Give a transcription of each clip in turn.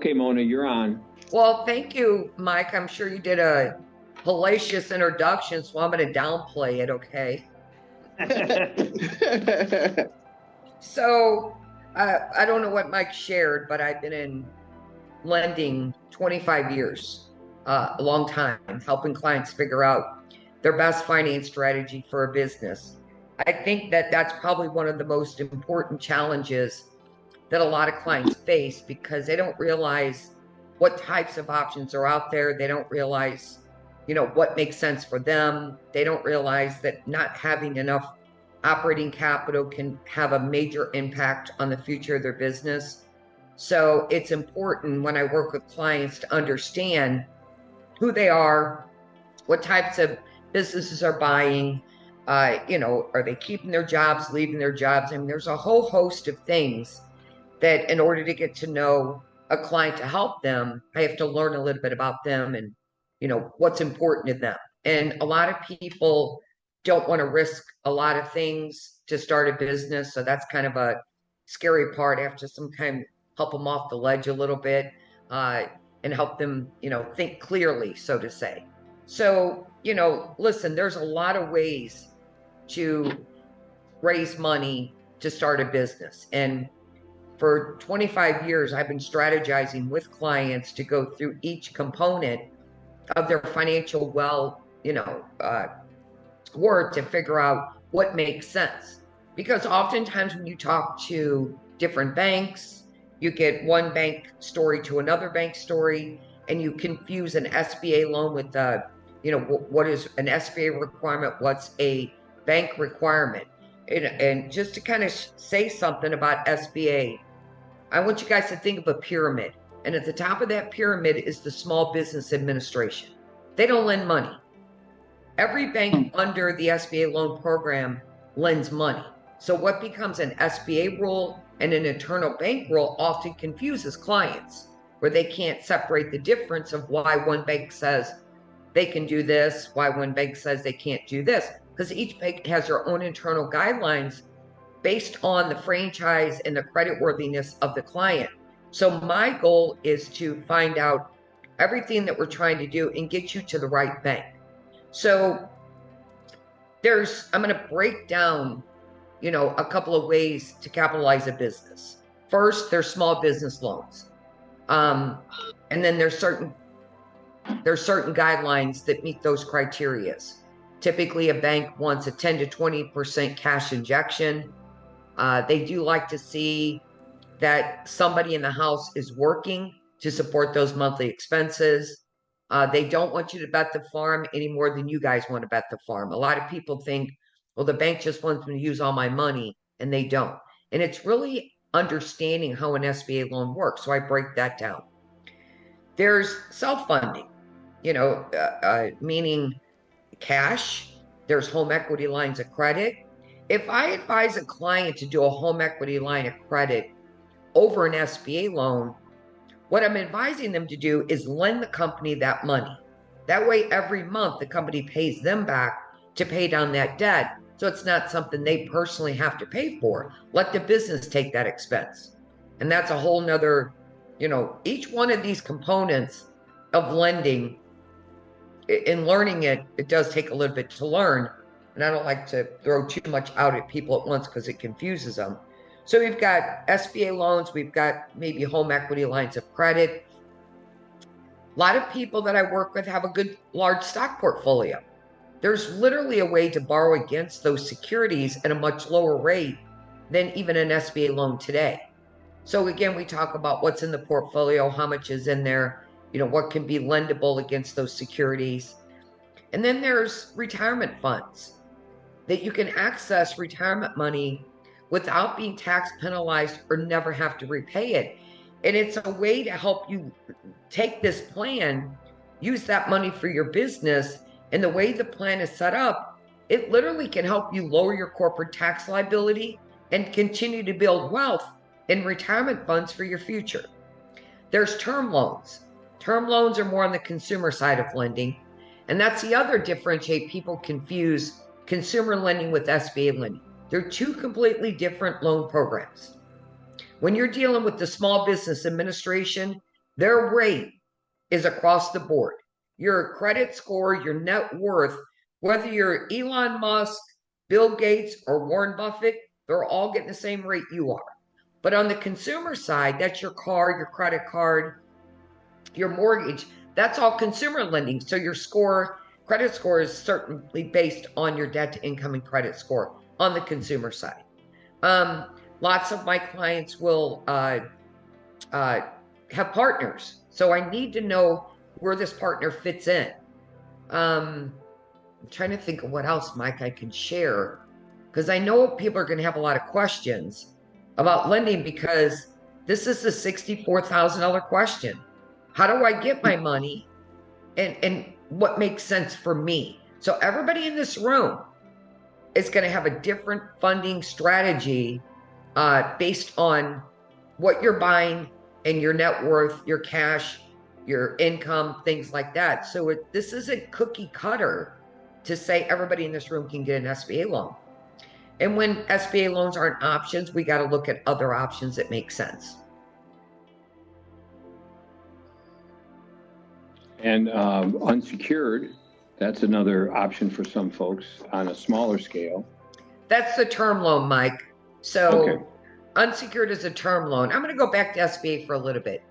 Okay, Mona, you're on. Well, thank you, Mike. I'm sure you did a hellacious introduction, so I'm going to downplay it, okay? So, I don't know what Mike shared, but I've been in lending 25 years, a long time, helping clients figure out their best finance strategy for a business. I think that that's probably one of the most important challenges that a lot of clients face because they don't realize what types of options are out there. They don't realize, what makes sense for them. They don't realize that not having enough operating capital can have a major impact on the future of their business. So it's important when I work with clients to understand who they are, what types of businesses are buying, are they keeping their jobs, leaving their jobs? I mean, there's a whole host of things that in order to get to know a client to help them, I have to learn a little bit about them and, what's important to them. And a lot of people don't want to risk a lot of things to start a business. So that's kind of a scary part. I have to sometimes help them off the ledge a little bit uh, and help them, think clearly, so to say. So, listen, there's a lot of ways to raise money to start a business. And for 25 years, I've been strategizing with clients to go through each component of their financial work to figure out what makes sense. Because oftentimes when you talk to different banks, you get one bank story to another bank story, and you confuse an SBA loan with what is an SBA requirement, what's a bank requirement. And just to kind of say something about SBA, I want you guys to think of a pyramid. And at the top of that pyramid is the Small Business Administration. They don't lend money. Every bank under the SBA loan program lends money. So what becomes an SBA rule and an internal bank rule often confuses clients, where they can't separate the difference of why one bank says they can do this, why one bank says they can't do this, because each bank has their own internal guidelines based on the franchise and the creditworthiness of the client. So my goal is to find out everything that we're trying to do and get you to the right bank. So I'm going to break down, a couple of ways to capitalize a business. First, there's small business loans. And then there's certain guidelines that meet those criterias. Typically, a bank wants a 10 to 20% cash injection. They do like to see that somebody in the house is working to support those monthly expenses. They don't want you to bet the farm any more than you guys want to bet the farm. A lot of people think, well, the bank just wants me to use all my money, and they don't. And it's really understanding how an SBA loan works. So I break that down. There's self-funding, meaning cash. There's home equity lines of credit. If I advise a client to do a home equity line of credit over an SBA loan, what I'm advising them to do is lend the company that money. That way, every month, the company pays them back to pay down that debt. So it's not something they personally have to pay for. Let the business take that expense. And that's a whole nother, each one of these components of lending, in learning it, it does take a little bit to learn. And I don't like to throw too much out at people at once because it confuses them. So we've got SBA loans, we've got maybe home equity lines of credit. A lot of people that I work with have a good large stock portfolio. There's literally a way to borrow against those securities at a much lower rate than even an SBA loan today. So again, we talk about what's in the portfolio, how much is in there, what can be lendable against those securities. And then there's retirement funds that you can access retirement money without being tax penalized or never have to repay it. And it's a way to help you take this plan, use that money for your business. And the way the plan is set up, it literally can help you lower your corporate tax liability and continue to build wealth in retirement funds for your future. There's term loans. Term loans are more on the consumer side of lending. And that's the other differentiate. People confuse consumer lending with SBA lending. They're two completely different loan programs. When you're dealing with the Small Business Administration, Their rate is across the board. Your credit score, your net worth, whether you're Elon Musk, Bill Gates, or Warren Buffett, they're all getting the same rate you are. But on the consumer side, that's your car, your credit card, your mortgage, that's all consumer lending. So your score, credit score is certainly based on your debt to income and credit score on the consumer side. Lots of my clients will have partners. So I need to know where this partner fits in. I'm trying to think of what else, Mike, I can share, because I know people are going to have a lot of questions about lending, because this is a $64,000 question. How do I get my money, and what makes sense for me? So everybody in this room is going to have a different funding strategy based on what you're buying and your net worth, your cash, your income, things like that. So this isn't cookie cutter to say everybody in this room can get an SBA loan. And when SBA loans aren't options, we got to look at other options that make sense. And unsecured, that's another option for some folks on a smaller scale. That's the term loan, Mike. So unsecured is a term loan. I'm going to go back to SBA for a little bit.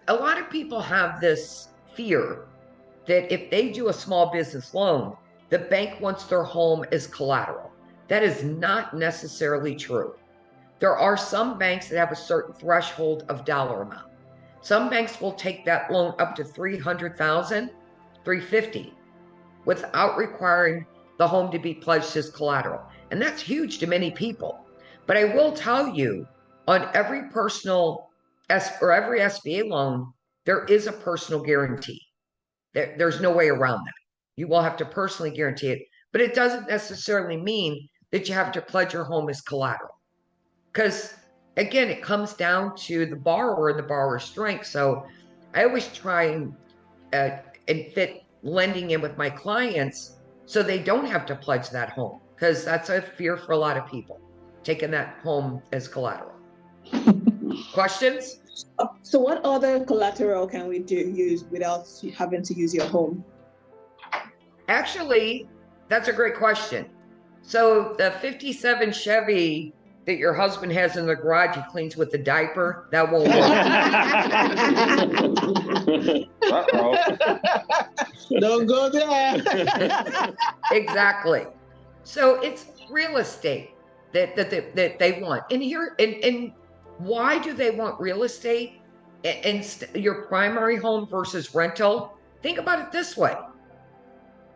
A lot of people have this fear that if they do a small business loan, the bank wants their home as collateral. That is not necessarily true. There are some banks that have a certain threshold of dollar amount. Some banks will take that loan up to $300,000, $350,000, without requiring the home to be pledged as collateral. And that's huge to many people. But I will tell you, on every personal or every SBA loan, there is a personal guarantee. There's no way around that. You will have to personally guarantee it, but it doesn't necessarily mean that you have to pledge your home as collateral. Because again, it comes down to the borrower and the borrower's strength. So I always try and fit lending in with my clients so they don't have to pledge that home, because that's a fear for a lot of people, taking that home as collateral. Questions? So what other collateral can we use without having to use your home? Actually, that's a great question. So the 57 Chevy that your husband has in the garage he cleans with the diaper, that won't work. Don't go there. Exactly. So it's real estate that they want. And here, and why do they want real estate and your primary home versus rental? Think about it this way.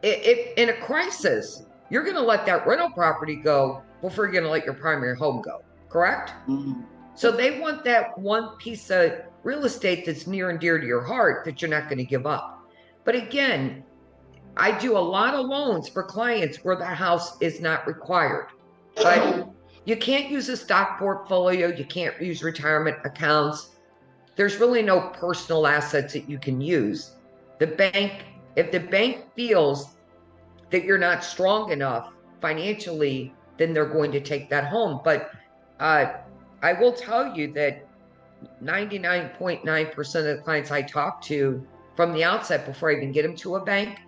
If in a crisis, you're going to let that rental property go before you're going to let your primary home go, correct? Mm-hmm. So they want that one piece of real estate that's near and dear to your heart that you're not going to give up. But again, I do a lot of loans for clients where the house is not required. But you can't use a stock portfolio. You can't use retirement accounts. There's really no personal assets that you can use. The bank, if the bank feels that you're not strong enough financially, then they're going to take that home. But I will tell you that 99.9% of the clients I talk to from the outset, before I even get them to a bank,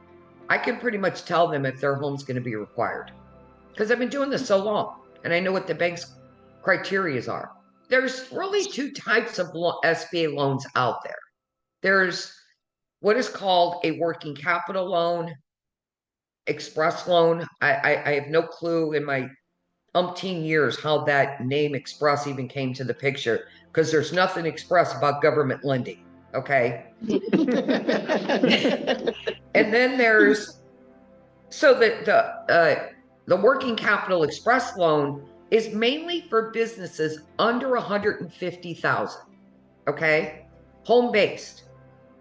I can pretty much tell them if their home's going to be required, because I've been doing this so long and I know what the bank's criteria are. There's really two types of SBA loans out there. There's what is called a working capital loan, express loan. I have no clue in my umpteen years how that name express even came to the picture, because there's nothing express about government lending. Okay. And then there's, so the working capital express loan is mainly for businesses under 150,000. Okay. Home based.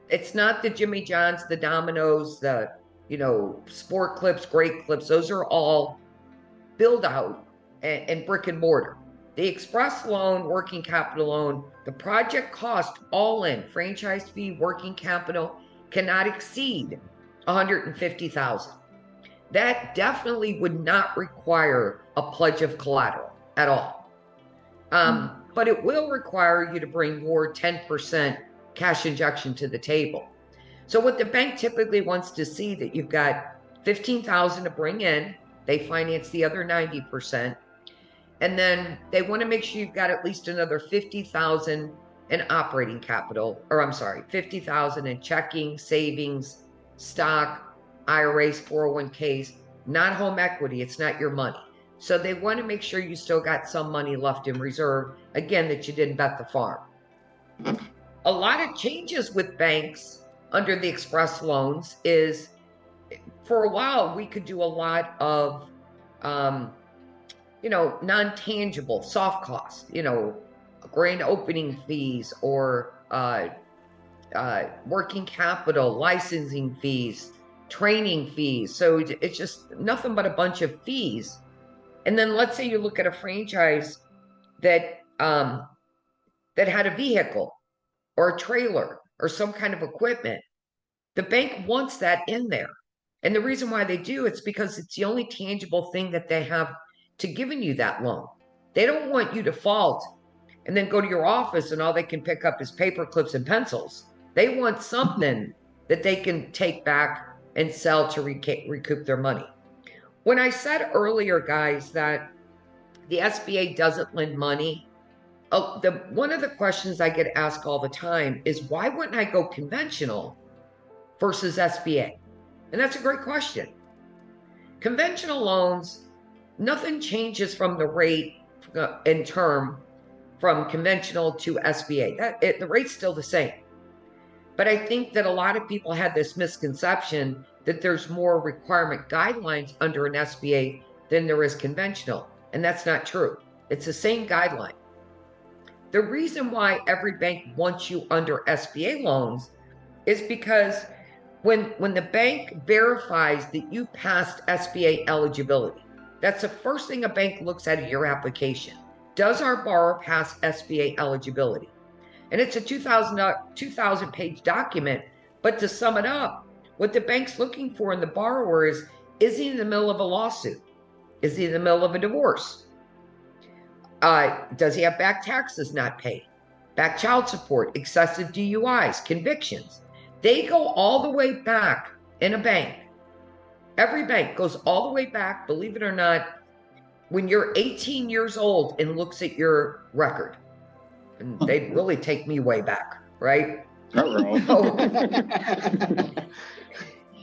It's not the Jimmy John's, the Domino's, the, Sport Clips, Great Clips. Those are all build out and brick and mortar. The express loan, working capital loan, the project cost all in, franchise fee, working capital, cannot exceed 150,000. That definitely would not require a pledge of collateral at all. But it will require you to bring your 10% cash injection to the table. So what the bank typically wants to see that you've got $15,000 to bring in, they finance the other 90%. And then they want to make sure you've got at least another $50,000 in operating capital, or I'm sorry, $50,000 in checking, savings, stock, IRAs, 401ks, not home equity. It's not your money. So they want to make sure you still got some money left in reserve, again, that you didn't bet the farm. A lot of changes with banks under the express loans is, for a while, we could do a lot of, non-tangible soft costs, grand opening fees or working capital, licensing fees, training fees. So it's just nothing but a bunch of fees. And then let's say you look at a franchise that that had a vehicle or a trailer or some kind of equipment. The bank wants that in there. And the reason why they do, it's because it's the only tangible thing that they have to giving you that loan. They don't want you to default and then go to your office and all they can pick up is paper clips and pencils. They want something that they can take back and sell to recoup their money. When I said earlier, guys, that the SBA doesn't lend money, one of the questions I get asked all the time is, why wouldn't I go conventional versus SBA? And that's a great question. Conventional loans, nothing changes from the rate in term from conventional to SBA. The rate's still the same. But I think that a lot of people had this misconception that there's more requirement guidelines under an SBA than there is conventional. And that's not true. It's the same guideline. The reason why every bank wants you under SBA loans is because when the bank verifies that you passed SBA eligibility, that's the first thing a bank looks at in your application. Does our borrower pass SBA eligibility? And it's a 2,000 page document. But to sum it up, what the bank's looking for in the borrower is he in the middle of a lawsuit? Is he in the middle of a divorce? Does he have back taxes not paid? Back child support, excessive DUIs, convictions? They go all the way back in a bank. Every bank goes all the way back, believe it or not, when you're 18 years old and looks at your record. And they'd really take me way back, right? So,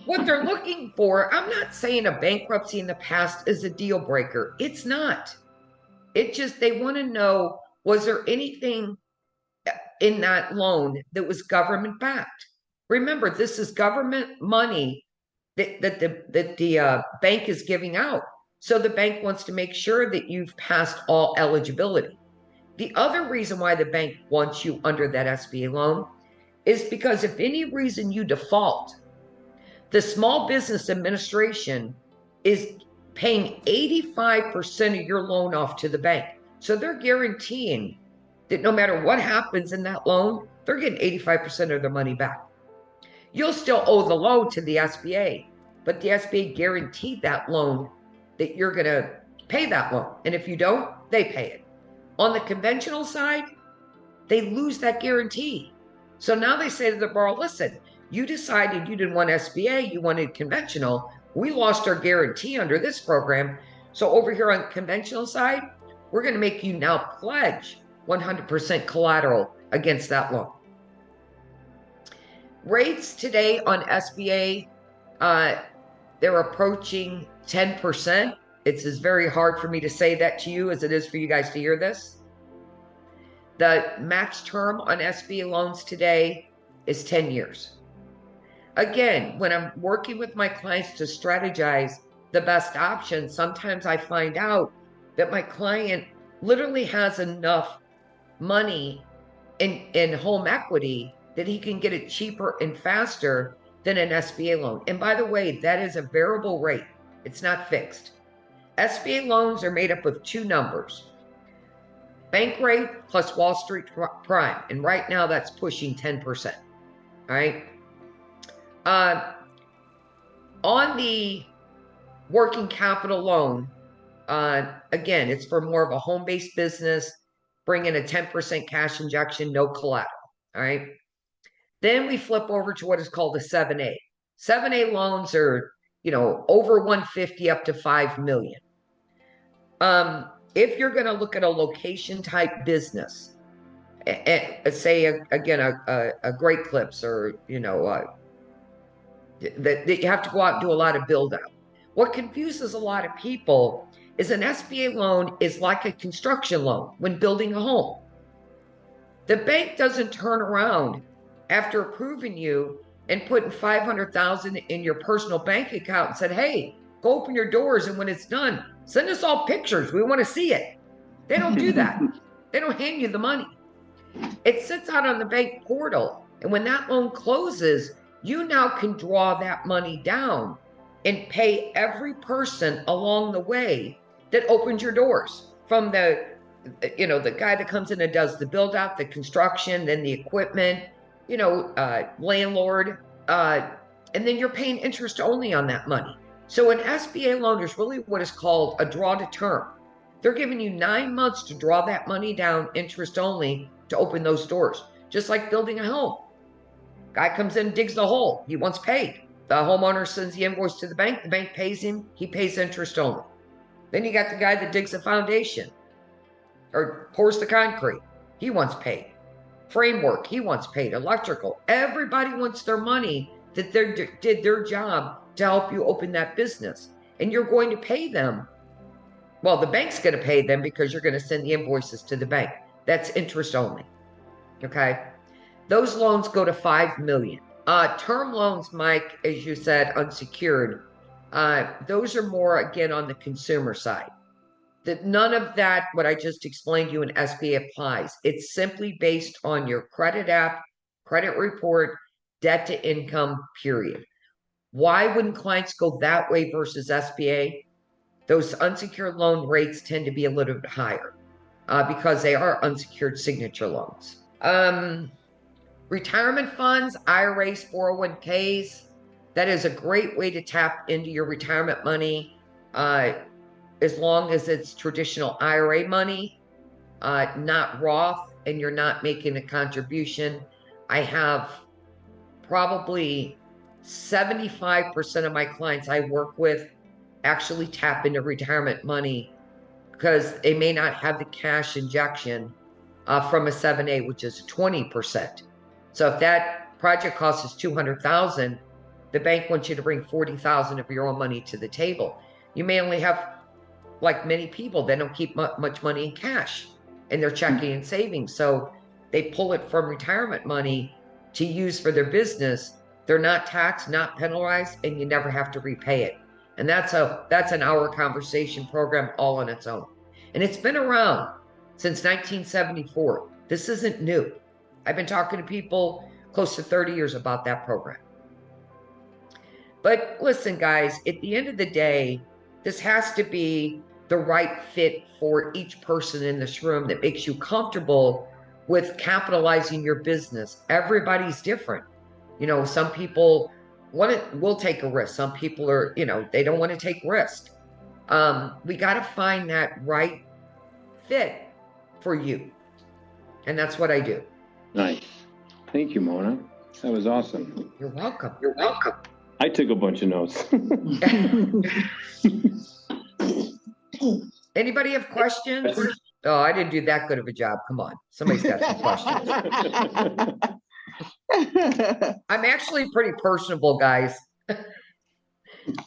what they're looking for, I'm not saying a bankruptcy in the past is a deal breaker. It's not. It just, they want to know, was there anything in that loan that was government backed? Remember, this is government money that the bank is giving out. So the bank wants to make sure that you've passed all eligibility. The other reason why the bank wants you under that SBA loan is because if any reason you default, the Small Business Administration is paying 85% of your loan off to the bank. So they're guaranteeing that no matter what happens in that loan, they're getting 85% of their money back. You'll still owe the loan to the SBA, but the SBA guaranteed that loan that you're going to pay that loan. And if you don't, they pay it. On the conventional side, they lose that guarantee. So now they say to the borrower, listen, you decided you didn't want SBA, you wanted conventional. We lost our guarantee under this program. So over here on the conventional side, we're going to make you now pledge 100% collateral against that loan. Rates today on SBA, they're approaching 10%. It's as very hard for me to say that to you as it is for you guys to hear this. The max term on SBA loans today is 10 years. Again, when I'm working with my clients to strategize the best option, sometimes I find out that my client literally has enough money in home equity that he can get it cheaper and faster than an SBA loan. And by the way, that is a variable rate. It's not fixed. SBA loans are made up of two numbers: bank rate plus Wall Street prime. And right now that's pushing 10%. All right. On the working capital loan, again, it's for more of a home-based business, bring in a 10% cash injection, no collateral. All right. Then we flip over to what is called a 7A. 7A loans are, over 150 up to 5 million. If you're going to look at a location type business, say again a Great Clips, or that you have to go out and do a lot of build out. What confuses a lot of people is an SBA loan is like a construction loan when building a home. The bank doesn't turn around after approving you and putting $500,000 in your personal bank account and said, "Hey, go open your doors, and when it's done, send us all pictures. We want to see it." They don't do that. They don't hand you the money. It sits out on the bank portal, and when that loan closes, you now can draw that money down and pay every person along the way that opens your doors, from the guy that comes in and does the build out, the construction, then the equipment, landlord, and then you're paying interest only on that money. So an SBA loan is really what is called a draw to term. They're giving you 9 months to draw that money down, interest only, to open those doors. Just like building a home. Guy comes in, digs the hole, he wants paid. The homeowner sends the invoice to the bank pays him, he pays interest only. Then you got the guy that digs the foundation or pours the concrete, he wants paid. Framework, he wants paid. Electrical, everybody wants their money that they did their job to help you open that business. And you're going to pay them. Well, the bank's going to pay them because you're going to send the invoices to the bank. That's interest only. Okay. Those loans go to 5 million. Term loans, Mike, as you said, unsecured. Those are more, again, on the consumer side. None of that, what I just explained to you in SBA applies. It's simply based on your credit app, credit report, debt to income, period. Why wouldn't clients go that way versus SBA? Those unsecured loan rates tend to be a little bit higher because they are unsecured signature loans. Retirement funds, IRAs, 401ks, that is a great way to tap into your retirement money as long as it's traditional IRA money, not Roth, and you're not making a contribution. I have probably 75% of my clients I work with actually tap into retirement money because they may not have the cash injection from a 7A, which is 20%. So if that project cost is $200,000, the bank wants you to bring $40,000 of your own money to the table. You may only have, like many people, they don't keep much money in cash in their checking and savings. So they pull it from retirement money to use for their business. They're not taxed, not penalized, and you never have to repay it. And that's an hour conversation program all on its own. And it's been around since 1974. This isn't new. I've been talking to people close to 30 years about that program. But listen, guys, at the end of the day, this has to be the right fit for each person in this room that makes you comfortable with capitalizing your business. Everybody's different. Some people will take a risk. Some people are, they don't want to take risk. We got to find that right fit for you. And that's what I do. Nice. Thank you, Mona. That was awesome. You're welcome. You're welcome. I took a bunch of notes. Anybody have questions? Oh, I didn't do that good of a job. Come on. Somebody's got some questions. I'm actually pretty personable, guys.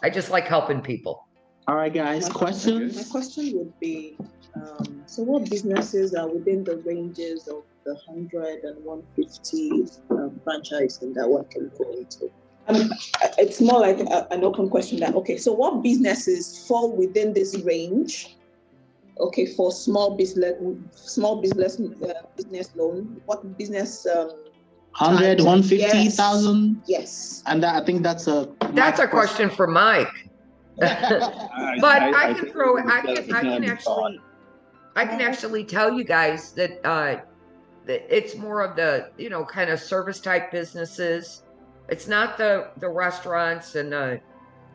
I just like helping people. All right, guys, questions? My question would be, so what businesses are within the ranges of the 100 and 150 franchising that one can go into? It's more like an open question that, okay, so what businesses fall within this range? Okay, for small business loan, what business? 100, 150,000? Yes. And I think that's a question for Mike. But I can actually tell you guys that it's more of the kind of service type businesses. It's not the restaurants and the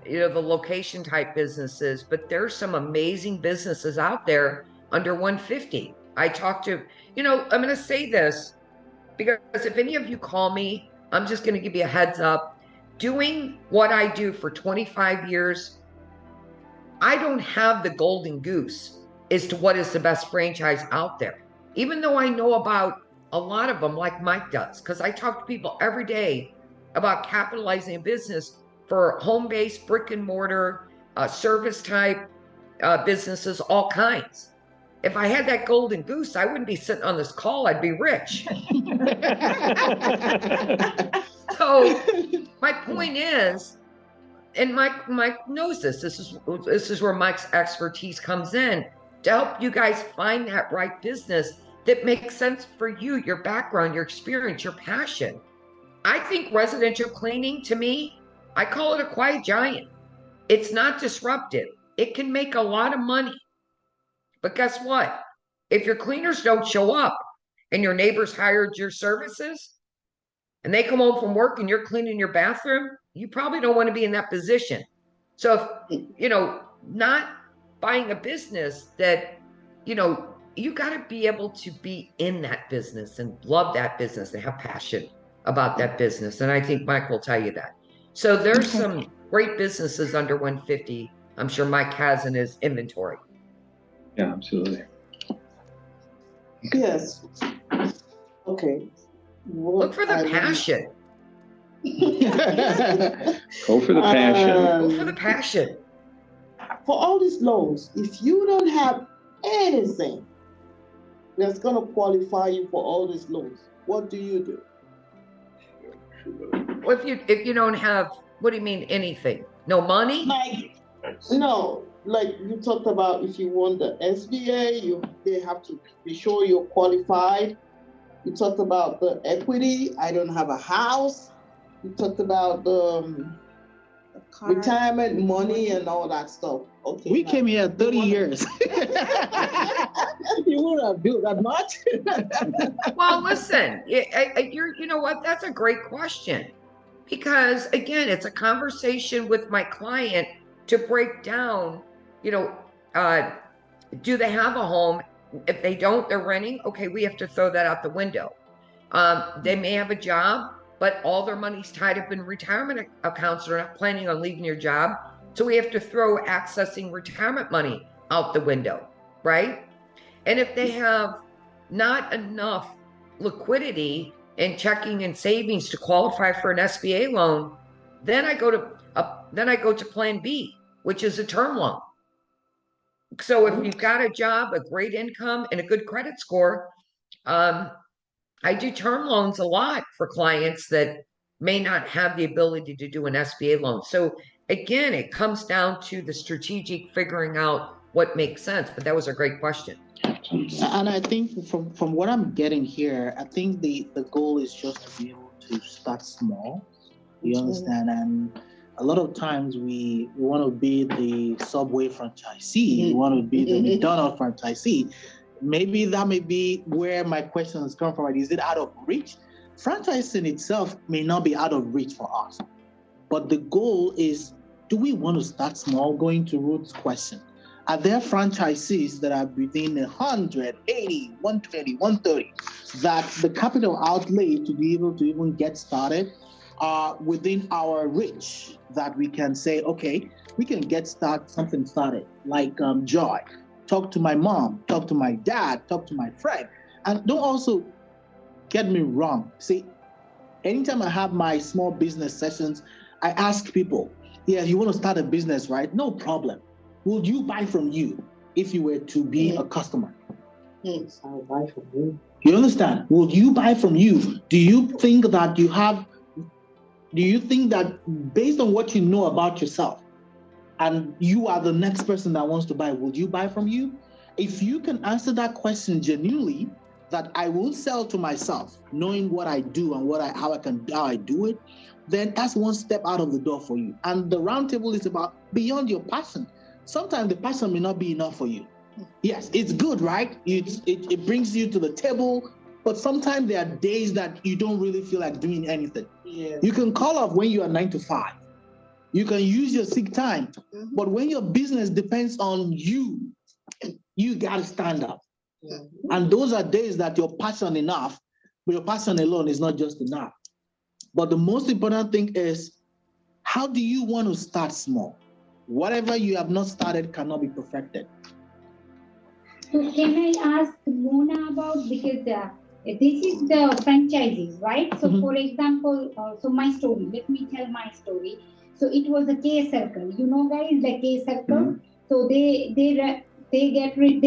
location type businesses, but there's some amazing businesses out there under 150. I talked to, I'm going to say this because if any of you call me I'm just going to give you a heads up. Doing what I do for 25 years, I don't have the golden goose as to what is the best franchise out there. Even though I know about a lot of them, like Mike does, because I talk to people every day about capitalizing a business for home-based, brick and mortar, service type businesses, all kinds. If I had that golden goose, I wouldn't be sitting on this call. I'd be rich. So my point is, and Mike knows this. This is where Mike's expertise comes in to help you guys find that right business that makes sense for you, your background, your experience, your passion. I think residential cleaning, to me, I call it a quiet giant. It's not disruptive. It can make a lot of money. But guess what? If your cleaners don't show up and your neighbors hired your services and they come home from work and you're cleaning your bathroom, you probably don't want to be in that position. So, not buying a business that, you got to be able to be in that business and love that business and have passion about that business. And I think Mike will tell you that. So there's some great businesses under 150. I'm sure Mike has in his inventory. Yeah, absolutely. Yes. Okay. Look for the passion. Go for the passion. Go for the passion. For all these loans, if you don't have anything that's going to qualify you for all these loans, what do you do? Well, if you don't have, what do you mean anything? No money? Like you talked about, if you want the SBA, they have to be sure you're qualified. You talked about the equity. I don't have a house. You talked about the retirement money and all that stuff. Okay. We came here 30 years. You wouldn't do that much. Well, listen, you know what? That's a great question. Because again, it's a conversation with my client to break down, do they have a home? If they don't, they're renting. Okay, we have to throw that out the window. They may have a job, but all their money's tied up in retirement accounts. They're not planning on leaving your job. So we have to throw accessing retirement money out the window, right? And if they have not enough liquidity in checking and savings to qualify for an SBA loan, then I go to plan B, which is a term loan. So if you've got a job, a great income, and a good credit score, I do term loans a lot for clients that may not have the ability to do an SBA loan. So again, it comes down to the strategic figuring out what makes sense. But that was a great question. And I think from what I'm getting here, I think the goal is just to be able to start small. You understand? And a lot of times we want to be the Subway franchisee. We want to be the McDonald's franchisee. Maybe that may be where my question has come from. Is it out of reach? Franchising itself may not be out of reach for us. But the goal is, do we want to start small? Going to Ruth's question. Are there franchisees that are within 100, 80, 120, 130 that the capital outlay to be able to even get started are within our reach, that we can say, okay, we can get something started, like Joy. Talk to my mom, talk to my dad, talk to my friend. And don't also get me wrong. See, anytime I have my small business sessions, I ask people, yeah, you want to start a business, right? No problem. Would you buy from you if you were to be a customer? Yes, I'll buy from you. You understand? Would you buy from you? Do you think that based on what you know about yourself, and you are the next person that wants to buy, would you buy from you? If you can answer that question genuinely, that I will sell to myself, knowing what I do and how I do it, then that's one step out of the door for you. And the roundtable is about beyond your passion. Sometimes the passion may not be enough for you. Yes, it's good, right? It brings you to the table, but sometimes there are days that you don't really feel like doing anything. Yeah. You can call off when you are 9 to 5. You can use your sick time, but when your business depends on you, you got to stand up. And those are days that your passion alone is not just enough. But the most important thing is, how do you want to start small? Whatever you have not started cannot be perfected. So can I ask Mona about, because this is the franchises, right? So for example, so my story, let me tell my story. So it was a K circle, you know, guys, the K circle. So they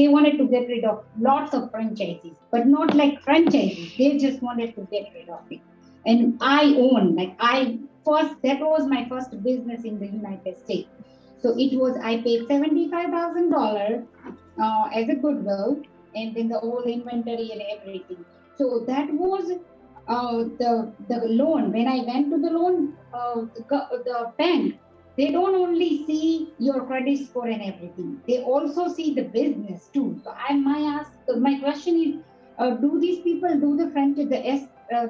wanted to get rid of lots of franchises, but not like franchises. They just wanted to get rid of it. And I own, that was my first business in the United States. So I paid $75,000 as a goodwill, and then the whole inventory and everything. So that was the loan. When I went to the loan, the bank, they don't only see your credit score and everything. They also see the business too. So my question is, do these people do the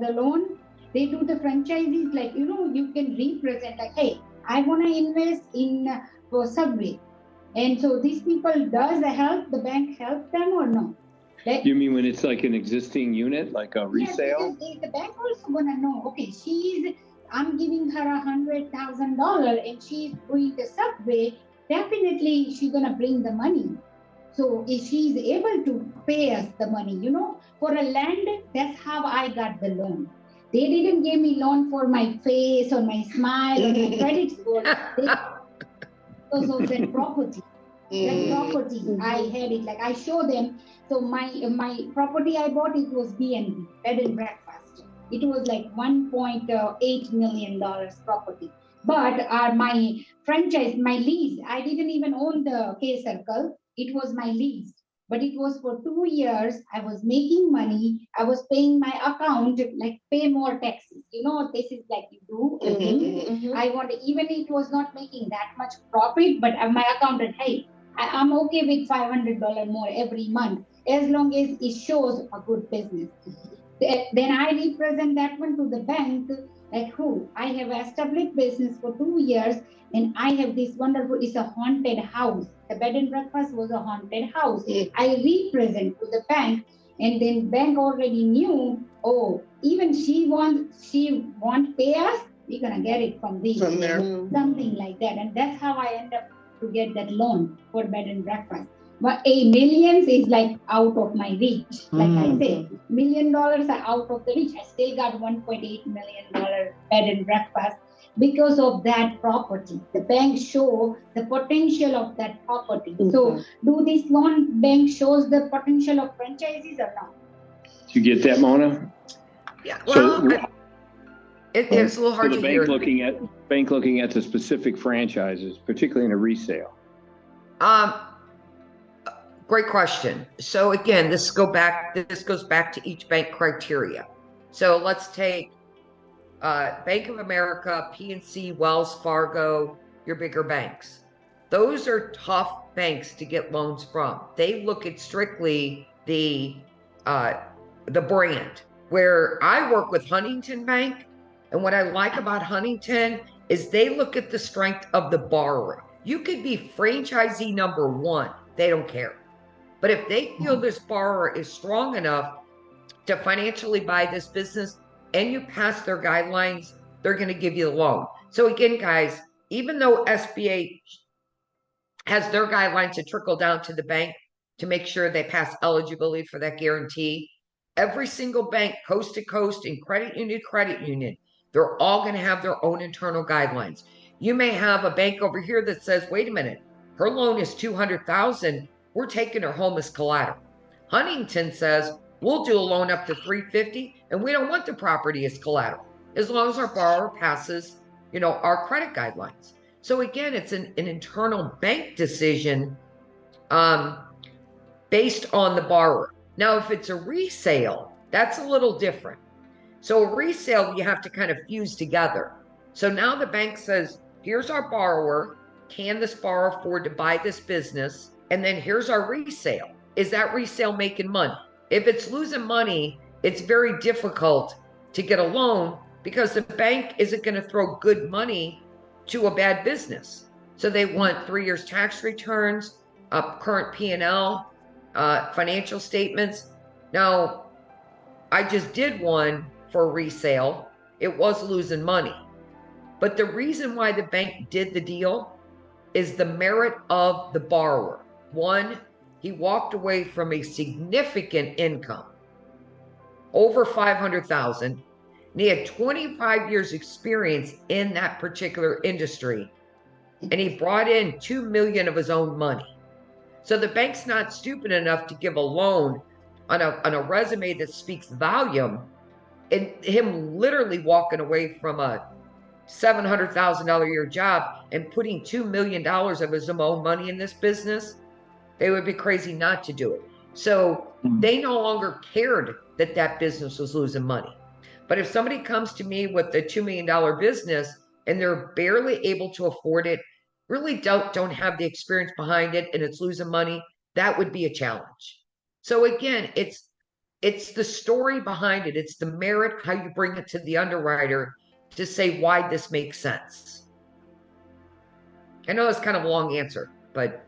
the loan? They do the franchises, like, you know, you can represent like, hey, I want to invest in for Subway. And so these people, does the bank help them or no? You mean when it's like an existing unit, like a resale? Yes, the bank also gonna know, okay, I'm giving her $100,000 and she's doing the Subway, definitely she's gonna bring the money. So if she's able to pay us the money, you know, for a land, that's how I got the loan. They didn't give me loan for my face or my smile or my credit score. Because of that property. That property, I had it, like I show them. So my property I bought, it was B&B, bed and breakfast. It was like $1.8 million property. But my franchise, my lease, I didn't even own the K Circle. It was my lease. But it was for 2 years. I was making money. I was paying my account, like pay more taxes. You know, this is like you do. I want, even it was not making that much profit, but my accountant, hey, I'm okay with $500 more every month, as long as it shows a good business. Then I represent that one to the bank, like, who I have established business for 2 years, and I have this wonderful, it's a haunted house. The bed and breakfast was a haunted house. I represent to the bank, and then bank already knew, oh, even she won't pay us, we're gonna get it from these. From there. Something like that. And that's how I end up to get that loan for bed and breakfast. But millions is like out of my reach. Like I say, $1 million are out of the reach. I still got $1.8 million bed and breakfast because of that property. The bank show the potential of that property. So do this loan bank shows the potential of franchises or not? Did you get that, Mona? Yeah. Well, it's a little hard to hear. Bank looking at the specific franchises, particularly in a resale. Great question. So again, this goes back to each bank criteria. So let's take Bank of America, PNC, Wells Fargo, your bigger banks. Those are tough banks to get loans from. They look at strictly the brand. Where I work with Huntington Bank, and what I like about Huntington is they look at the strength of the borrower. You could be franchisee number 1, they don't care. But if they feel this borrower is strong enough to financially buy this business and you pass their guidelines, they're going to give you the loan. So again, guys, even though SBA has their guidelines to trickle down to the bank to make sure they pass eligibility for that guarantee, every single bank, coast to coast, and credit union, they're all going to have their own internal guidelines. You may have a bank over here that says, wait a minute, her loan is $200,000. We're taking her home as collateral. Huntington says, we'll do a loan up to $350,000, and we don't want the property as collateral, as long as our borrower passes, our credit guidelines. So again, it's an internal bank decision based on the borrower. Now, if it's a resale, that's a little different. So a resale, you have to kind of fuse together. So now the bank says, here's our borrower. Can this borrower afford to buy this business? And then here's our resale. Is that resale making money? If it's losing money, it's very difficult to get a loan because the bank isn't going to throw good money to a bad business. So they want 3 years tax returns, current P&L, financial statements. Now, I just did one for resale. it was losing money. But the reason why the bank did the deal is the merit of the borrower. One, he walked away from a significant income, over $500,000, and he had 25 years experience in that particular industry, and he brought in $2 million of his own money. So the bank's not stupid enough to give a loan on a resume that speaks volume, and him literally walking away from a $700,000 a year job and putting $2 million of his own money in this business. They would be crazy not to do it. So they no longer cared that that business was losing money. But if somebody comes to me with a $2 million business and they're barely able to afford it, really don't have the experience behind it, and it's losing money, that would be a challenge. So again, it's the story behind it. It's the merit, how you bring it to the underwriter to say why this makes sense. I know that's kind of a long answer, but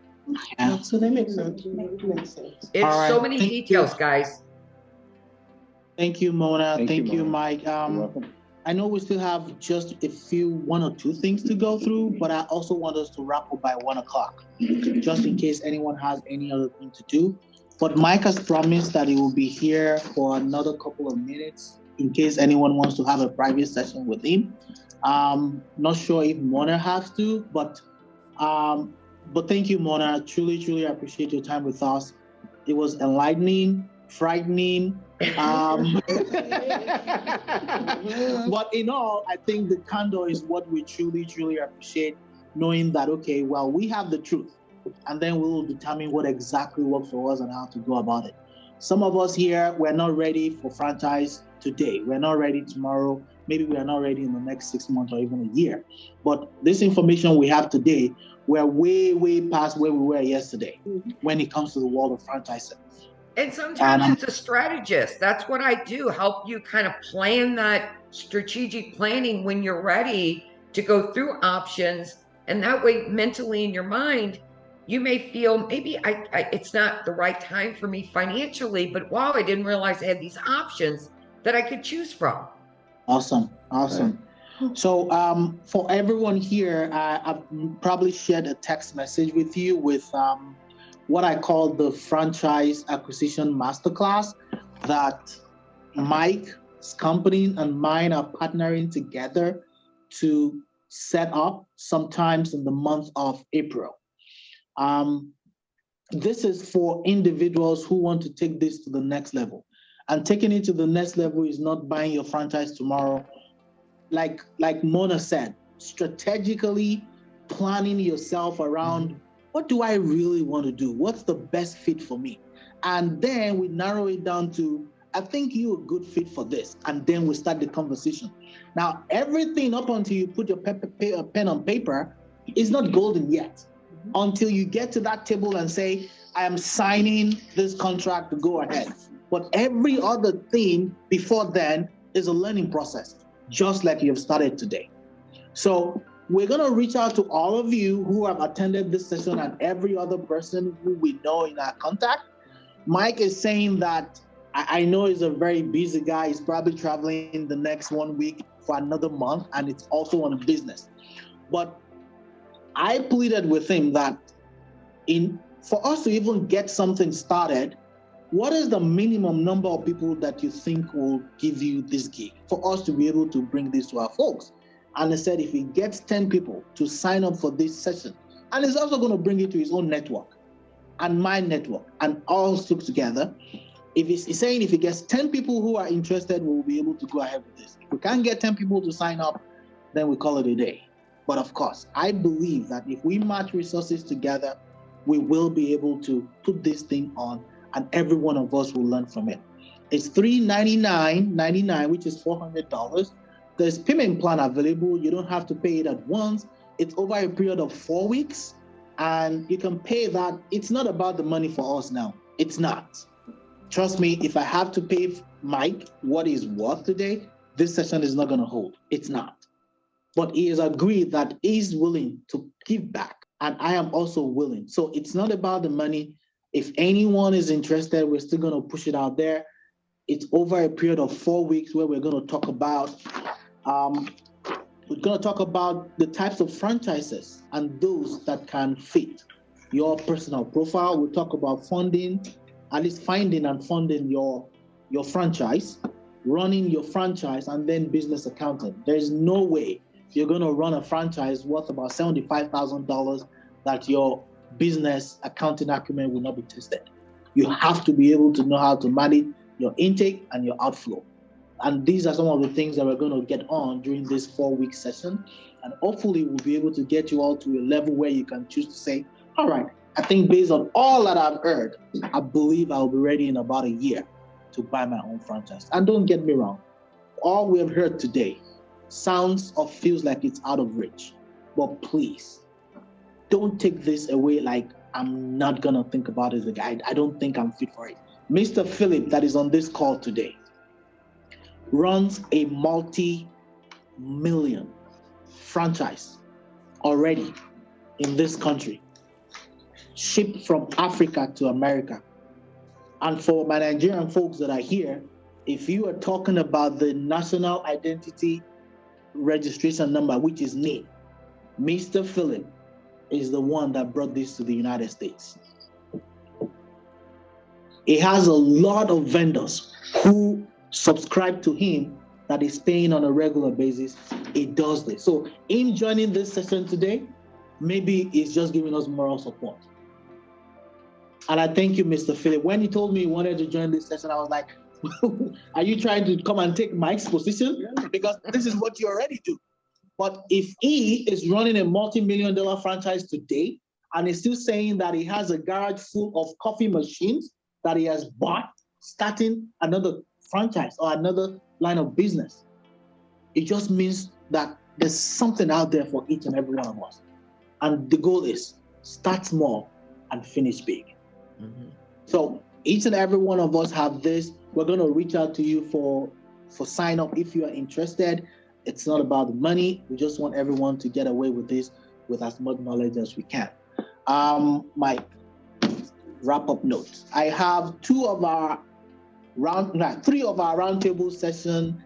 Yeah. So that makes sense. Makes sense. it's All right, so many thank details, you. guys. Thank you, Mona. Thank you, Mona. Mike. You're welcome. I know we still have just a few, one or two things to go through, but I also want us to wrap up by 1 o'clock, just in case anyone has any other thing to do. But Mike has promised that he will be here for another couple of minutes in case anyone wants to have a private session with him. Not sure if Mona has to, but thank you, Mona. Truly, truly appreciate your time with us. It was enlightening, frightening. But in all, I think the candor is what we truly, truly appreciate, knowing that, okay, well, we have the truth, and then we will determine what exactly works for us and how to go about it. Some of us here, we're not ready for franchise today. We're not ready tomorrow. Maybe we are not ready in the next 6 months or even a year. But this information we have today, we're way, way past where we were yesterday when it comes to the world of franchising. And sometimes it's a strategist. That's what I do, help you kind of plan that strategic planning when you're ready to go through options. And that way, mentally in your mind, you may feel maybe it's not the right time for me financially, but wow, I didn't realize I had these options that I could choose from. Awesome. Awesome. Right. So for everyone here, I've probably shared a text message with you with what I call the franchise acquisition masterclass that Mike's company and mine are partnering together to set up sometimes in the month of April. This is for individuals who want to take this to the next level. And taking it to the next level is not buying your franchise tomorrow. Like Mona said, strategically planning yourself around what do I really want to do? What's the best fit for me? And then we narrow it down to, I think you're a good fit for this. And then we start the conversation. Now, everything up until you put your pen on paper is not golden yet. Until you get to that table and say, I am signing this contract to go ahead. But every other thing before then is a learning process, just like you have started today. So we're going to reach out to all of you who have attended this session and every other person who we know in our contact. Mike is saying that I know he's a very busy guy. He's probably traveling the next 1 week for another month, and it's also on a business. But I pleaded with him that for us to even get something started, what is the minimum number of people that you think will give you this gig for us to be able to bring this to our folks? And he said if he gets 10 people to sign up for this session, and he's also going to bring it to his own network and my network and all stuck together. He's saying if he gets 10 people who are interested, we'll be able to go ahead with this. If we can't get 10 people to sign up, then we call it a day. But of course, I believe that if we match resources together, we will be able to put this thing on, and every one of us will learn from it. It's $399.99, which is $400. There's payment plan available. You don't have to pay it at once. It's over a period of 4 weeks, and you can pay that. It's not about the money for us now. It's not. Trust me, if I have to pay Mike what he's worth today, this session is not going to hold. It's not. But he has agreed that he's willing to give back, and I am also willing. So it's not about the money. If anyone is interested, we're still going to push it out there. It's over a period of 4 weeks where we're going to talk about We're going to talk about the types of franchises and those that can fit your personal profile. We'll talk about funding, at least finding and funding your franchise, running your franchise, and then business accounting. There's no way you're going to run a franchise worth about $75,000 that your business accounting acumen will not be tested. You have to be able to know how to manage your intake and your outflow. And these are some of the things that we're going to get on during this 4-week session. And hopefully we'll be able to get you all to a level where you can choose to say, all right, I think based on all that I've heard, I believe I'll be ready in about a year to buy my own franchise. And don't get me wrong, all we have heard today sounds or feels like it's out of reach. But please, don't take this away like I'm not going to think about it again. I don't think I'm fit for it. Mr. Philip, that is on this call today, runs a multi-million franchise already in this country, shipped from Africa to America. And for my Nigerian folks that are here, if you are talking about the national identity registration number, which is NIN, Mr. Philip is the one that brought this to the United States. He has a lot of vendors who subscribe to him that is paying on a regular basis. It does this. So in joining this session today, maybe it's just giving us moral support. And I thank you, Mr. Philip. When you told me you wanted to join this session, I was like, are you trying to come and take Mike's position? Because this is what you already do. But if he is running a multi-million-dollar franchise today, and he's still saying that he has a garage full of coffee machines that he has bought, starting another franchise or another line of business, it just means that there's something out there for each and every one of us. And the goal is start small and finish big. Mm-hmm. So each and every one of us have this. We're going to reach out to you for sign up if you are interested. It's not about the money. We just want everyone to get away with this with as much knowledge as we can. My wrap-up notes. I have three of our roundtable session.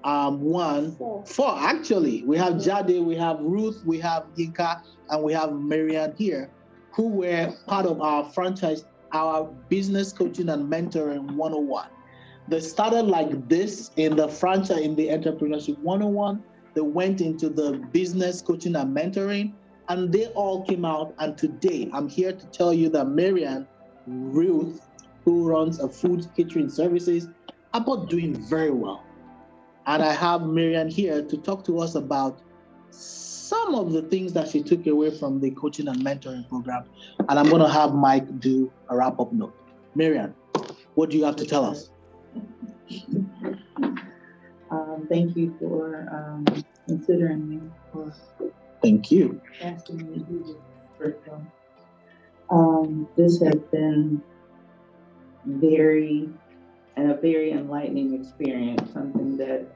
Four actually. We have Jade, we have Ruth, we have Yinka, and we have Marianne here, who were part of our franchise, our business coaching and mentoring 101. They started like this in the franchise, in the entrepreneurship 101. They went into the business coaching and mentoring, and they all came out. And today, I'm here to tell you that Marianne, Ruth, who runs a food catering services, are both doing very well. And I have Marianne here to talk to us about some of the things that she took away from the coaching and mentoring program. And I'm going to have Mike do a wrap-up note. Marianne, what do you have to tell us? Thank you for considering me. Thank you. Asking me to do this virtual. This has been a very enlightening experience, something that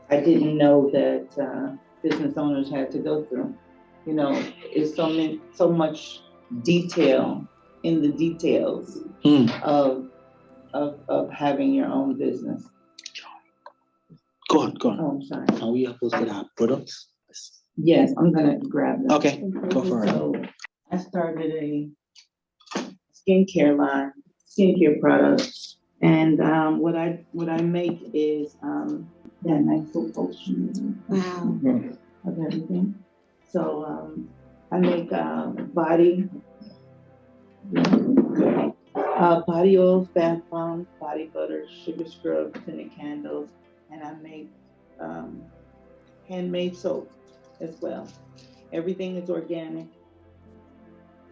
I didn't know that business owners had to go through. You know, it's so much detail in the details of having your own business. Go on. Oh, I'm sorry. Are we supposed to have products? Yes, I'm gonna grab them. Okay, go for it. So I started a skincare line, skincare products, and what I make is that nice little potion. Wow. Of everything. So I make body oils, bath bombs, body butters, sugar scrubs, scented candles, and I make handmade soap as well. Everything is organic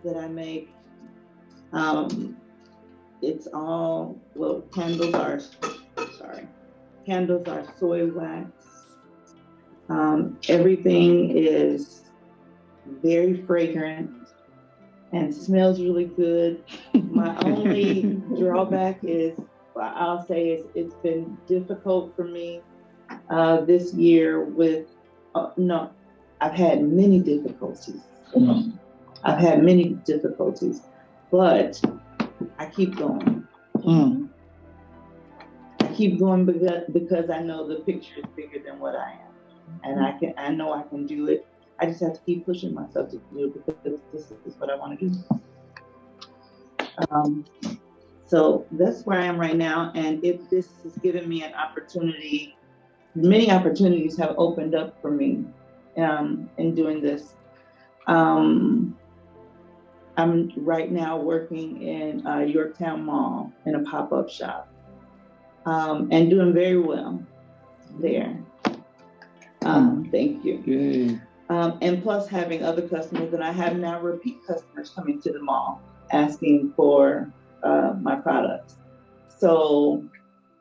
that I make. It's all, well, candles are soy wax. Everything is very fragrant and smells really good. My only drawback is, I'll say, it's been difficult for me this year with, I've had many difficulties. But I keep going. I keep going because I know the picture is bigger than what I am, and I know I can do it. I just have to keep pushing myself to do it because this is what I want to do. So that's where I am right now, and if this has given me an opportunity, many opportunities have opened up for me in doing this. I'm right now working in Yorktown Mall in a pop-up shop and doing very well there. Thank you. Yay. And plus having other customers, and I have now repeat customers coming to the mall asking for my products. So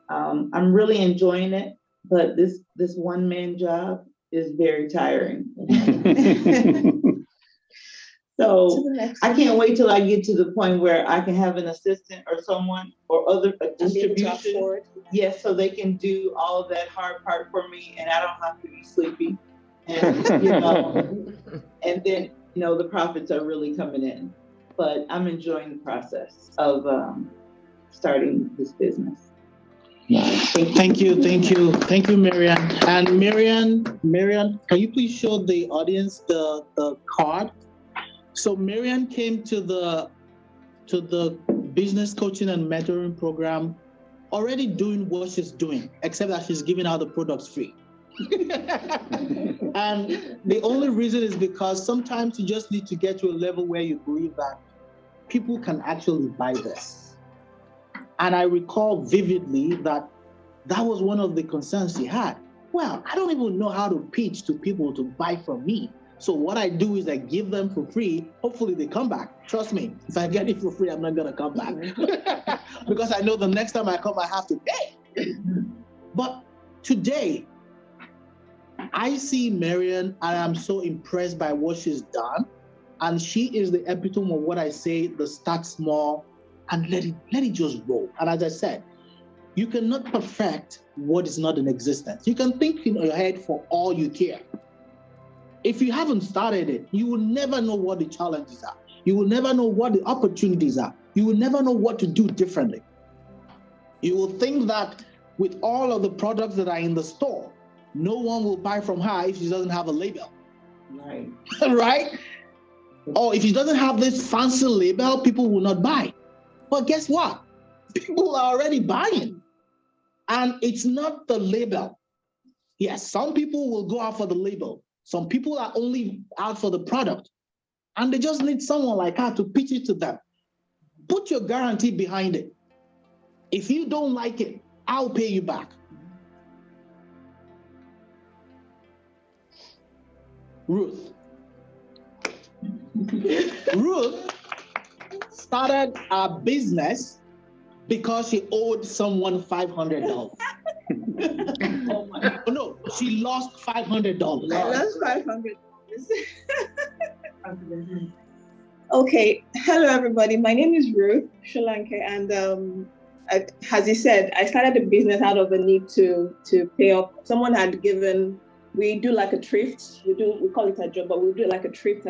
I'm really enjoying it, but this one-man job is very tiring. So I can't wait till I get to the point where I can have an assistant or someone or a distribution. Yes, so they can do all of that hard part for me, and I don't have to be sleepy. And and then the profits are really coming in. But I'm enjoying the process of starting this business. Thank you, Marian. And Marian, can you please show the audience the card? So Marian came to the business coaching and mentoring program already doing what she's doing, except that she's giving out the products free. And the only reason is because sometimes you just need to get to a level where you believe that people can actually buy this. And I recall vividly that was one of the concerns she had. Well, I don't even know how to pitch to people to buy from me. So what I do is I give them for free. Hopefully they come back. Trust me, if I get it for free, I'm not going to come back. Because I know the next time I come, I have to pay. But today, I see Marian, and I'm so impressed by what she's done. And she is the epitome of what I say, the start small and let it just roll. And as I said, you cannot perfect what is not in existence. You can think in your head for all you care. If you haven't started it, you will never know what the challenges are. You will never know what the opportunities are. You will never know what to do differently. You will think that with all of the products that are in the store, no one will buy from her if she doesn't have a label. Right. Right? Or if she doesn't have this fancy label, people will not buy. But guess what? People are already buying. And it's not the label. Yes, some people will go out for the label. Some people are only out for the product. And they just need someone like her to pitch it to them. Put your guarantee behind it. If you don't like it, I'll pay you back. Ruth. Ruth started a business because she owed someone $500. Oh no, she lost $500. I lost $500. Okay, hello everybody. My name is Ruth Sholanke, and as he said, I started the business out of a need to pay off. Someone had given. We do like a thrift. We call it a job, but we do like a thrift.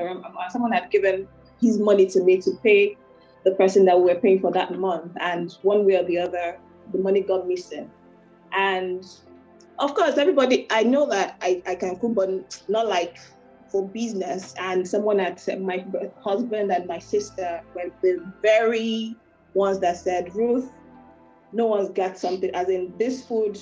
Someone had given his money to me to pay the person that we were paying for that month, and one way or the other, the money got missing. And of course, everybody, I know that I can cook, but not like for business. And someone had said, my husband and my sister were the very ones that said, Ruth, no one's got something, as in this food,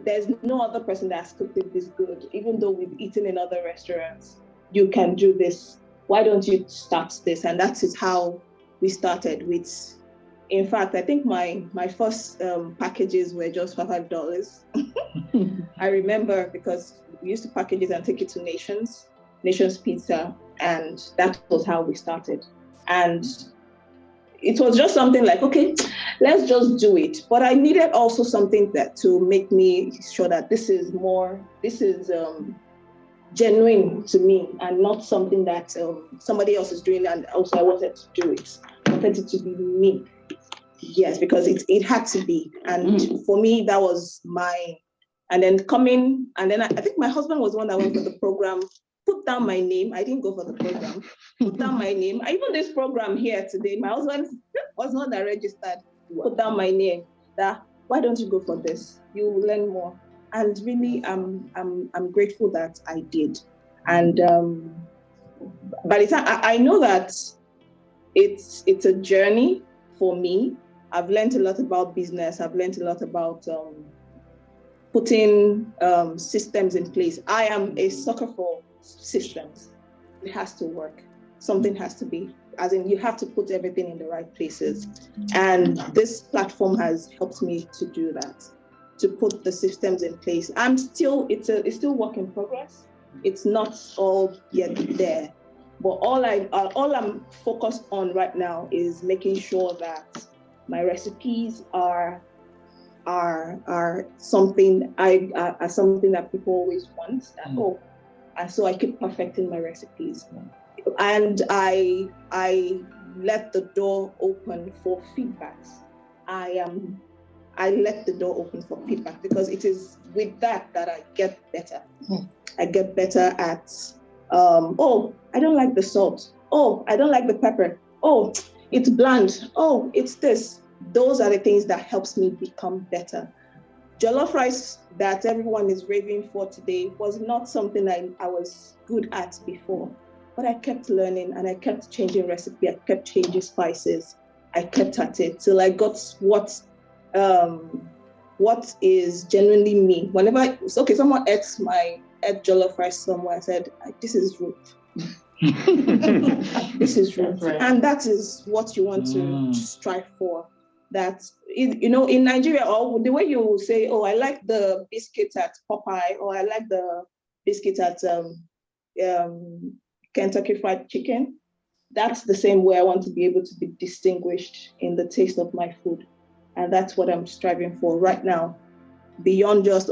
there's no other person that's cooked it this good. Even though we've eaten in other restaurants, you can do this. Why don't you start this? And that is how we started with. In fact, I think my first packages were just $500. I remember because we used to package it and take it to Nations Pizza, and that was how we started. And it was just something like, okay, let's just do it. But I needed also something that to make me sure that this is genuine to me and not something that somebody else is doing, and also I wanted to do it. I wanted it to be me. Yes, because it had to be. And for me, that was and then I think my husband was the one that went for the program, put down my name. I didn't go for the program, put down my name. Even this program here today, my husband was not that registered, put down my name, that why don't you go for this? You will learn more. And really, I'm grateful that I did. And by the time I know that it's a journey for me. I've learned a lot about business. I've learned a lot about putting systems in place. I am a sucker for systems. It has to work. Something has to be, as in you have to put everything in the right places. And this platform has helped me to do that, to put the systems in place. It's still work in progress. It's not all yet there. But all I'm focused on right now is making sure that my recipes are something something that people always want. And so I keep perfecting my recipes. And I let the door open for feedbacks. I let the door open for feedback because it is with that I get better. I get better at I don't like the salt. Oh, I don't like the pepper. Oh, it's bland. Oh, it's this. Those are the things that helps me become better. Jollof rice that everyone is raving for today was not something I was good at before, but I kept learning and I kept changing recipe. I kept changing spices. I kept at it till I got what is genuinely me. Whenever someone ate jollof rice somewhere, I said, this is root. This is root. Right. And that is what you want to strive for. That, in Nigeria, or the way you say, I like the biscuit at Popeye, or I like the biscuit at Kentucky Fried Chicken, that's the same way I want to be able to be distinguished in the taste of my food. And that's what I'm striving for right now. Beyond just,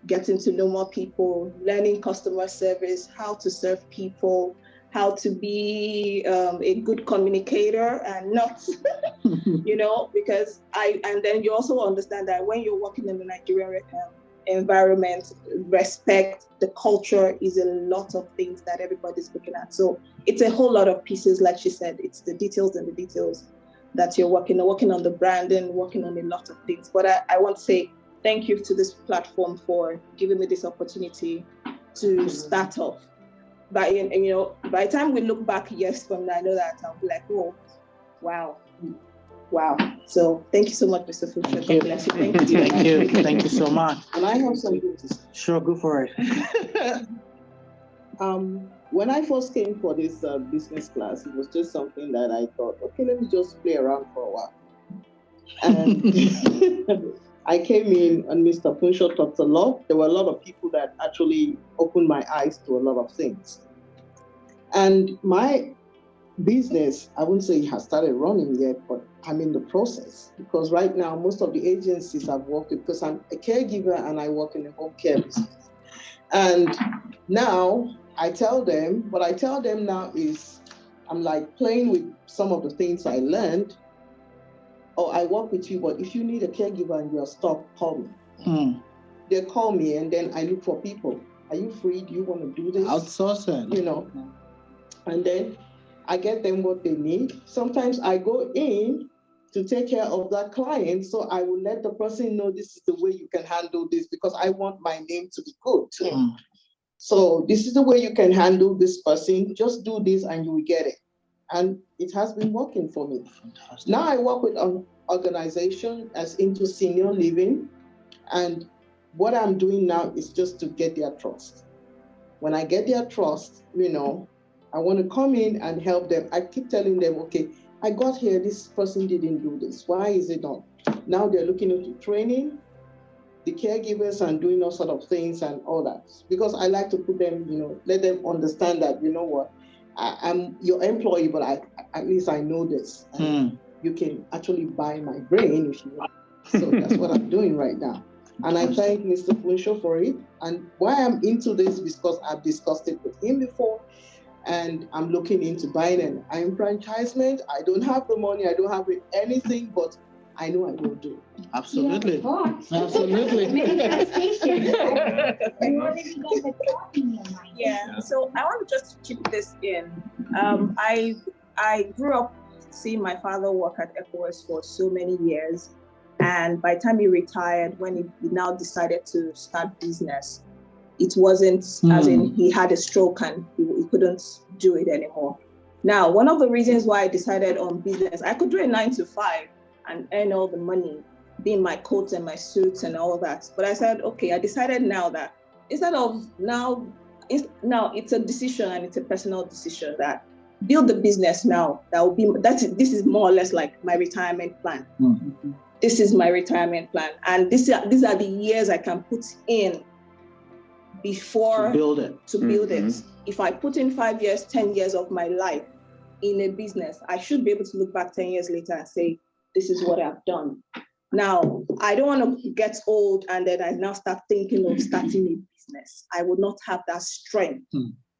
getting to know more people, learning customer service, how to serve people, how to be a good communicator and not, because and then you also understand that when you're working in the Nigerian environment, respect, the culture is a lot of things that everybody's looking at. So it's a whole lot of pieces, like she said, it's the details and the details that you're working on the branding, working on a lot of things. But I want to say thank you to this platform for giving me this opportunity to start off. By the time we look back years from now, I know that I'll be like, oh, wow. So thank you so much, Mr. Fuchsia. God bless you. Thank you so much. And I have something to say. Sure, go for it. When I first came for this business class, it was just something that I thought, let me just play around for a while. And I came in and Mr. Punshaw talked a lot. There were a lot of people that actually opened my eyes to a lot of things. And my business, I wouldn't say it has started running yet, but I'm in the process. Because right now, most of the agencies I've worked with, because I'm a caregiver and I work in the home care business. And now I tell them, what I tell them now is, I'm like playing with some of the things I learned. I work with you, but if you need a caregiver and you're stuck, call me. They call me and then I look for people. Are you free? Do you want to do this? Outsourcing. And then I get them what they need. Sometimes I go in to take care of that client. So I will let the person know this is the way you can handle this because I want my name to be good. So this is the way you can handle this person. Just do this and you will get it. And it has been working for me. Fantastic. Now I work with an organization as into senior living. And what I'm doing now is just to get their trust. When I get their trust, I want to come in and help them. I keep telling them, I got here, this person didn't do this. Why is it not? Now they're looking into training the caregivers and doing all sort of things and all that. Because I like to put them, let them understand that, I'm your employee, but at least I know this. And you can actually buy my brain if you want. So that's what I'm doing right now. And I thank Mr. Punshaw for it. And why I'm into this is because I've discussed it with him before. And I'm looking into buying an enfranchisement. I don't have the money. I don't have anything, but I know I will do it. Absolutely. Absolutely. Manifestation. You already got the thought in your mind. Yeah. So I want to just chip this in. I grew up seeing my father work at ECOWAS for so many years. And by the time he retired, when he now decided to start business, it wasn't as in he had a stroke and he couldn't do it anymore. Now, one of the reasons why I decided on business, I could do a 9 to 5 and earn all the money, be in my coats and my suits and all that. But I said, okay, I decided now that instead of now it's a decision, and it's a personal decision, that build the business now. This is more or less like my retirement plan. Mm-hmm. This is my retirement plan. And these are the years I can put in before to build it. If I put in 5 years, 10 years of my life in a business, I should be able to look back 10 years later and say, this is what I've done. Now, I don't want to get old and then I now start thinking of starting a business. I would not have that strength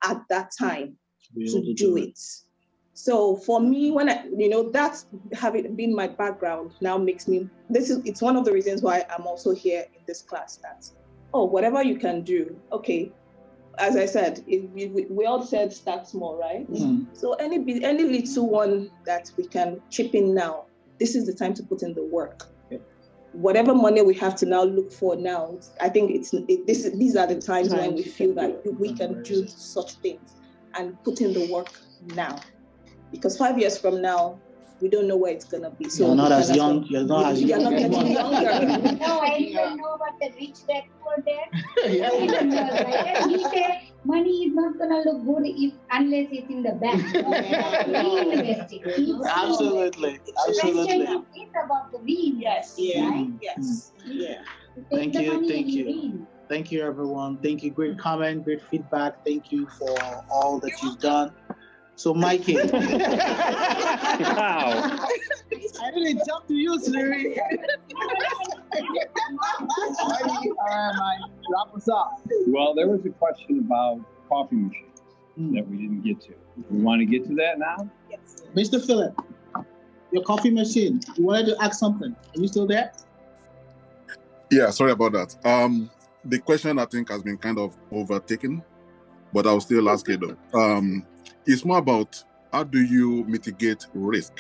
at that time to do it. So for me, when that's having been my background now makes me, it's one of the reasons why I'm also here in this class, that, whatever you can do, okay. As I said, we all said start small, right? Mm-hmm. So any little one that we can chip in now, this is the time to put in the work. Yeah. Whatever money we have to now look for now, I think these are the times when we feel that we can do such things and put in the work now. Because 5 years from now, we don't know where it's going to be. So you're not as young. You're not getting younger. No, I even know about the rich dad poor dad. He said money is not going to look good unless it's in the bank. Reinvest it. Absolutely. It's about the reinvest. Yes. Yeah. Right? Yes. Yeah. Thank you. Thank you, everyone. Thank you. Great comment, great feedback. Thank you for all that you've done. So, Mikey. Wow. I didn't talk to you, Siri. Wrap us up. Well, there was a question about coffee machine that we didn't get to. We want to get to that now? Yes. Mr. Phillip, your coffee machine, you wanted to ask something. Are you still there? Yeah, sorry about that. The question, I think, has been kind of overtaken, but I'll still ask it though. It's more about how do you mitigate risk,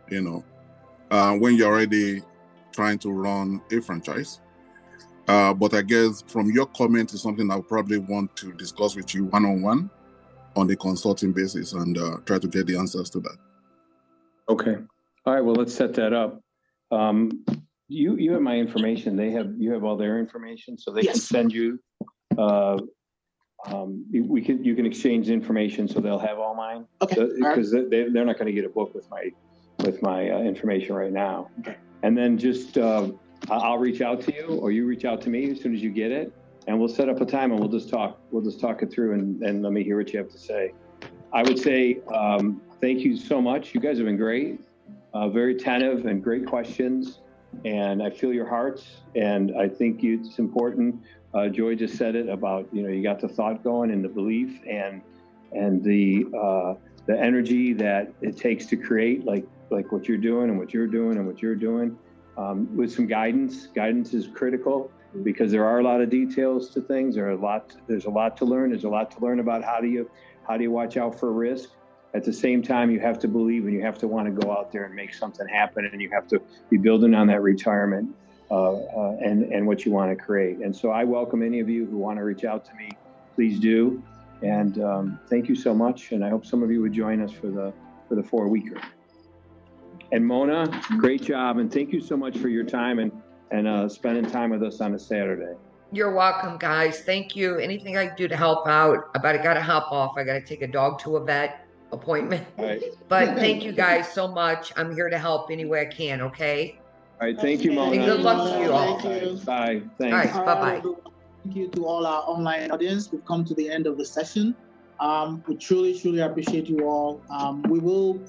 when you're already trying to run a franchise. But I guess from your comment is something I'll probably want to discuss with you one-on-one on a consulting basis and try to get the answers to that. Okay. All right. Well, let's set that up. You have my information. You have all their information, so they can send you. You can exchange information, so they'll have all mine. Okay. Because they're not going to get a book with my information right now. Okay. And then just I'll reach out to you, or you reach out to me as soon as you get it, and we'll set up a time and we'll just talk it through and let me hear what you have to say. I would say thank you so much. You guys have been great, very attentive and great questions, and I feel your hearts, and I think it's important. Joy just said it about, you got the thought going and the belief and the energy that it takes to create like what you're doing and what you're doing and what you're doing with some guidance. Guidance is critical because there are a lot of details to things. There's a lot to learn. There's a lot to learn about how do you watch out for risk. At the same time, you have to believe and you have to want to go out there and make something happen, and you have to be building on that retirement and what you want to create. And so I welcome any of you who want to reach out to me. Please do. And thank you so much. And I hope some of you would join us for the 4-weeker. And Mona, great job. And thank you so much for your time and spending time with us on a Saturday. You're welcome, guys. Thank you. Anything I can do to help out, I got to hop off. I got to take a dog to a vet appointment. Right. But thank you guys so much. I'm here to help any way I can, okay? All right. Thank you, Mona. And good luck to you all. Bye. Thanks. All right. Bye-bye. Thank you to all our online audience. We've come to the end of the session. We truly, truly appreciate you all. We will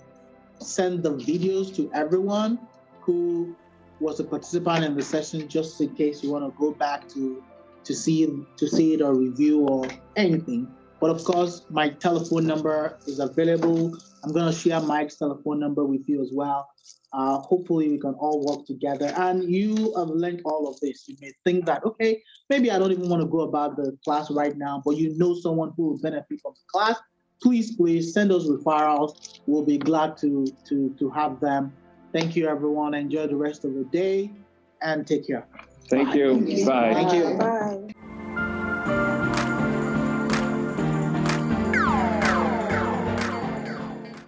send the videos to everyone who was a participant in the session, just in case you want to go back to see it or review or anything. But of course, my telephone number is available. I'm going to share Mike's telephone number with you as well. Hopefully we can all work together. And you have learned all of this. You may think that, okay, maybe I don't even want to go about the class right now, but you know someone who will benefit from the class. Please send those referrals. We'll be glad to have them. Thank you, everyone. Enjoy the rest of the day. and take care. Thank you. Bye. Thank you. Bye.